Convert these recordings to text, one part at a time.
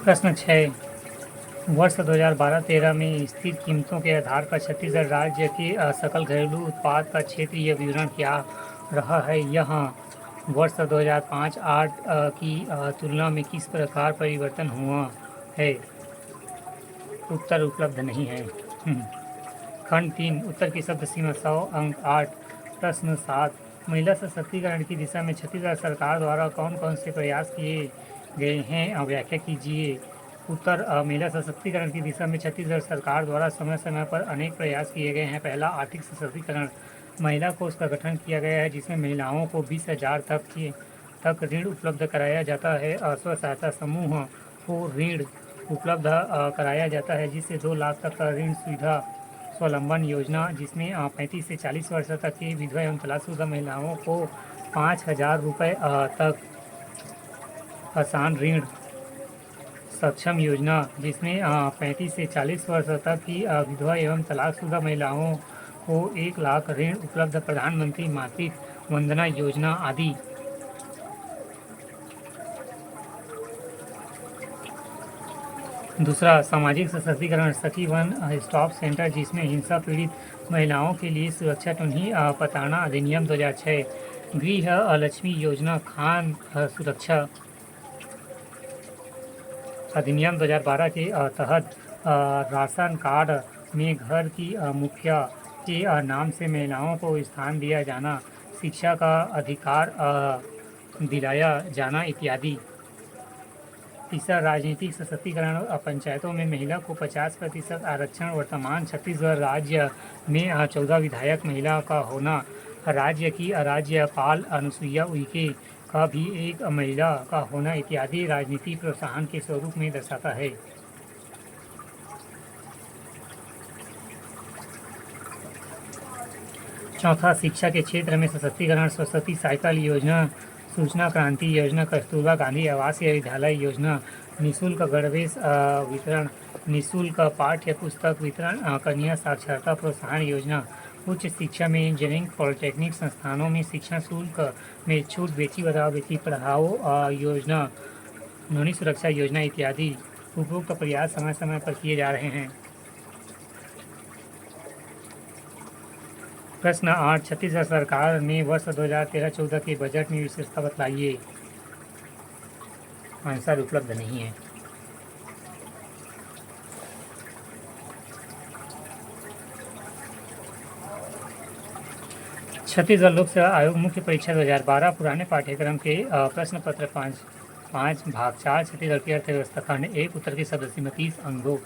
प्रश्न 6, वर्ष 2012-13 में स्थित कीमतों के आधार पर छत्तीसगढ़ राज्य के सकल घरेलू उत्पाद का क्षेत्रीय विवरण क्या रहा है? यहाँ वर्ष 2005-8 की तुलना में किस प्रकार परिवर्तन हुआ है? उत्तर उपलब्ध नहीं है। खंड 3, उत्तर की शब्द सीमा 100 अंक 8। प्रश्न 7, महिला सशक्तिकरण की दिशा में छत्तीसगढ़ सरकार द्वारा कौन कौन से प्रयास किए गए हैं? व्याख्या कीजिए। उत्तर, महिला सशक्तिकरण की दिशा में छत्तीसगढ़ सरकार द्वारा समय समय पर अनेक प्रयास किए गए हैं। पहला, आर्थिक सशक्तिकरण। महिला कोष का गठन किया गया है जिसमें महिलाओं को 20,000 तक ऋण उपलब्ध कराया जाता है। स्व सहायता समूह को ऋण उपलब्ध कराया जाता है जिससे 2 लाख तक का ऋण सुविधा। स्वावलंबन योजना, जिसमें 35 से 40 वर्ष तक की विधवा एवं तलाकशुदा महिलाओं को 5,000 रुपये तक आसान ऋण। सक्षम योजना, जिसमें 35 से 40 वर्ष तक की विधवा एवं तलाकशुदा महिलाओं को 1 लाख ऋण उपलब्ध। प्रधानमंत्री मातृत्व वंदना योजना आदि। दूसरा, सामाजिक सशक्तिकरण। सखी वन स्टॉप सेंटर, जिसमें हिंसा पीड़ित महिलाओं के लिए सुरक्षा टुन्ही प्रताड़ना अधिनियम 2006। गृह लक्ष्मी योजना, खाद्य सुरक्षा अधिनियम 2012 के तहत राशन कार्ड में घर की मुखिया के नाम से महिलाओं को स्थान दिया जाना, शिक्षा का अधिकार दिलाया जाना इत्यादि। तीसरा, राजनीतिक सशक्तिकरण। पंचायतों में महिला को 50% आरक्षण। वर्तमान छत्तीसगढ़ राज्य में 14 विधायक महिला का होना, राज्य की राज्यपाल अनुसुईया उइके का भी एक महिला का होना इत्यादि राजनीति प्रोत्साहन के स्वरूप में दर्शाता है। चौथा, शिक्षा के क्षेत्र में सशक्तिकरण। सरस्वती साइकिल योजना, सूचना क्रांति योजना, कस्तूरबा गांधी आवासीय विद्यालय योजना, निःशुल्क गणवेश वितरण, निःशुल्क पाठ्य पुस्तक वितरण, कन्या साक्षरता प्रोत्साहन योजना। उच्च शिक्षा में इंजीनियरिंग पॉलिटेक्निक संस्थानों में शिक्षा शुल्क में छूट, बेटी बचाओ बेटी पढ़ाओ योजना, नौनी सुरक्षा योजना इत्यादि। उपरोक्त प्रयास समय समय पर किए जा रहे हैं। प्रश्न 8, छत्तीसगढ़ सरकार ने वर्ष 2013-14 के बजट में विशेषता बतलाइए। आंसर उपलब्ध नहीं है। छत्तीसगढ़ लोक सेवा आयोग मुख्य परीक्षा 2012 पुराने पाठ्यक्रम के प्रश्न पत्र 5 भाग 4 छत्तीसगढ़ की अर्थव्यवस्था खंड 1 उत्तर की शब्द सीमा 30 अंक 2।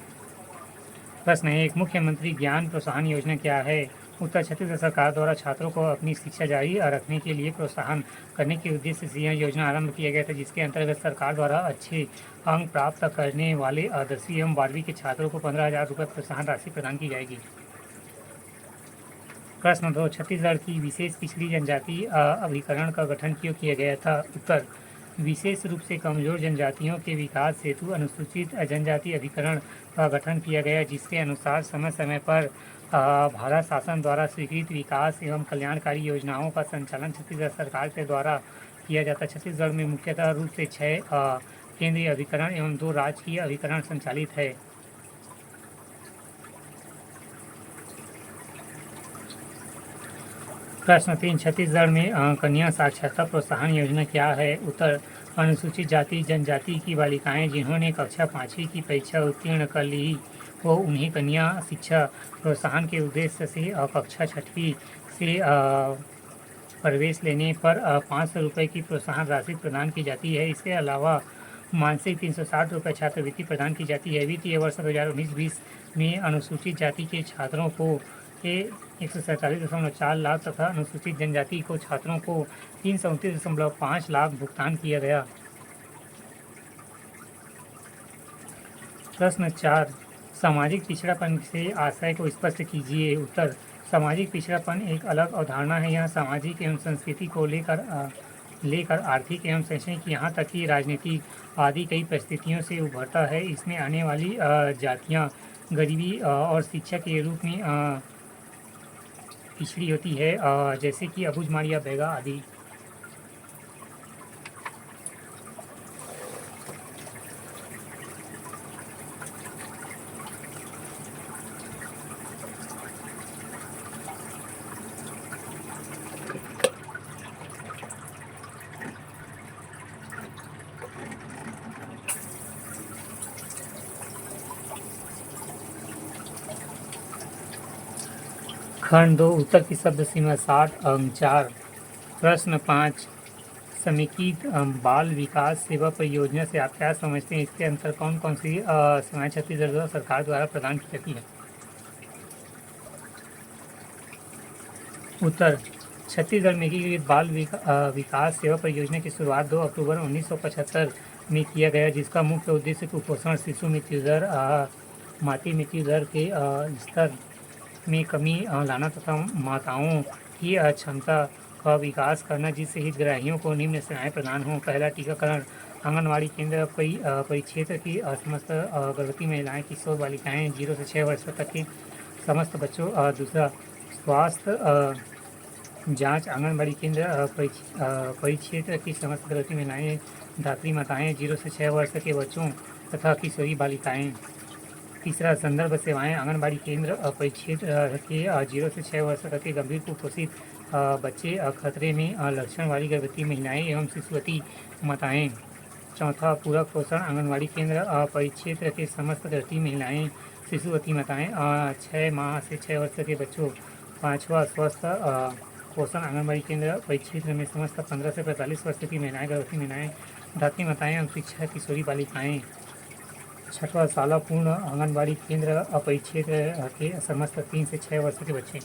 प्रश्न 1, मुख्यमंत्री ज्ञान प्रोत्साहन योजना क्या है? उत्तर, छत्तीसगढ़ सरकार द्वारा छात्रों को अपनी शिक्षा जारी रखने के लिए प्रोत्साहन करने के उद्देश्य से यह योजना आरंभ किया गया था, जिसके अंतर्गत सरकार द्वारा अच्छे अंक प्राप्त करने वाले 10वीं एवं 12वीं के छात्रों को 15,000 रुपये प्रोत्साहन राशि प्रदान की जाएगी। प्रश्न 2, छत्तीसगढ़ की विशेष पिछड़ी जनजाति अभिकरण का गठन क्यों किया गया था? उत्तर, विशेष रूप से कमजोर जनजातियों के विकास हेतु अनुसूचित जनजाति अभिकरण का गठन किया गया, जिसके अनुसार समय समय पर भारत शासन द्वारा स्वीकृत विकास एवं कल्याणकारी योजनाओं का संचालन छत्तीसगढ़ सरकार के द्वारा किया जाता है। छत्तीसगढ़ में मुख्यतः रूप से 6 केंद्रीय अभिकरण एवं 2 राजकीय अभिकरण संचालित है। प्रश्न 3, छत्तीसगढ़ में कन्या साक्षरता प्रोत्साहन योजना क्या है? उत्तर, अनुसूचित जाति जनजाति की बालिकाएं जिन्होंने कक्षा 5वीं की परीक्षा उत्तीर्ण कर ली हो उन्हें कन्या शिक्षा प्रोत्साहन के उद्देश्य से कक्षा 6वीं से प्रवेश लेने पर 500 रुपये की प्रोत्साहन राशि प्रदान की जाती है। इसके अलावा मासिक 360 रुपये छात्रवृत्ति प्रदान की जाती है। वित्तीय वर्ष 2019-20 में अनुसूचित जाति के छात्रों को 147.4 लाख तथा अनुसूचित जनजाति को छात्रों को 329.5 लाख भुगतान किया गया। प्रश्न 4, सामाजिक पिछड़ापन से आशय को स्पष्ट कीजिए। उत्तर, सामाजिक पिछड़ापन एक अलग अवधारणा है। यह सामाजिक एवं संस्कृति को लेकर आर्थिक एवं शैक्षणिक यहाँ तक कि राजनीतिक आदि कई परिस्थितियों से उभरता है। इसमें आने वाली जातियाँ गरीबी और शिक्षा के रूप में पिछड़ी होती है, जैसे कि अबुझमाड़ या बैगा आदि। खंड 2 उत्तर की शब्द सीमा 60 अंक 4 प्रश्न 5 समेकित बाल विकास सेवा परियोजना से आप क्या समझते हैं? इसके अंतर कौन कौन सी सेवाएं छत्तीसगढ़ सरकार द्वारा प्रदान की जाती है? उत्तर छत्तीसगढ़ में एकीकृत बाल विकास सेवा परियोजना की शुरुआत 2 अक्टूबर 1975 में किया गया, जिसका मुख्य उद्देश्य कुपोषण, शिशु मृत्यु दर, मातृ मृत्यु दर के स्तर में कमी लाना तथा माताओं की क्षमता का विकास करना, जिससे हितग्राहियों को निम्न सेवाएं प्रदान हों। पहला टीकाकरण आंगनबाड़ी केंद्र परिक्षेत्र की समस्त गर्भवती महिलाएं, किशोर बालिकाएं 0 से 6 वर्ष तक के समस्त बच्चों। दूसरा स्वास्थ्य जांच आंगनबाड़ी केंद्र परिक्षेत्र की समस्त गर्भवती महिलाएं, धात्री माताएं 0 से 6 वर्ष के बच्चों तथा किशोरी बालिकाएं। तीसरा संदर्भ सेवाएं आंगनबाड़ी केंद्र परिक्षेत्र के 0 से 6 वर्ष तक के गंभीर कुपोषित बच्चे, खतरे में लक्षण वाली गर्भवती महिलाएं एवं शिशुवती माताएं। चौथा पूरक पोषण आंगनबाड़ी केंद्र परिक्षेत्र के समस्त गर्भवती महिलाएं, शिशुवती माताएं, 6 माह से 6 वर्ष के बच्चों। पाँचवा स्वस्थ पोषण आंगनबाड़ी केंद्र परिक्षेत्र में समस्त 15 से 45 वर्ष की महिलाएं, गर्भवती महिलाएं, धात्री माताएं एवं शिक्षा किशोरी बालिकाएं। छठवां शाला पूर्ण आंगनबाड़ी केंद्र परिक्षेत्र के समस्त 3 से 6 वर्ष के बच्चे।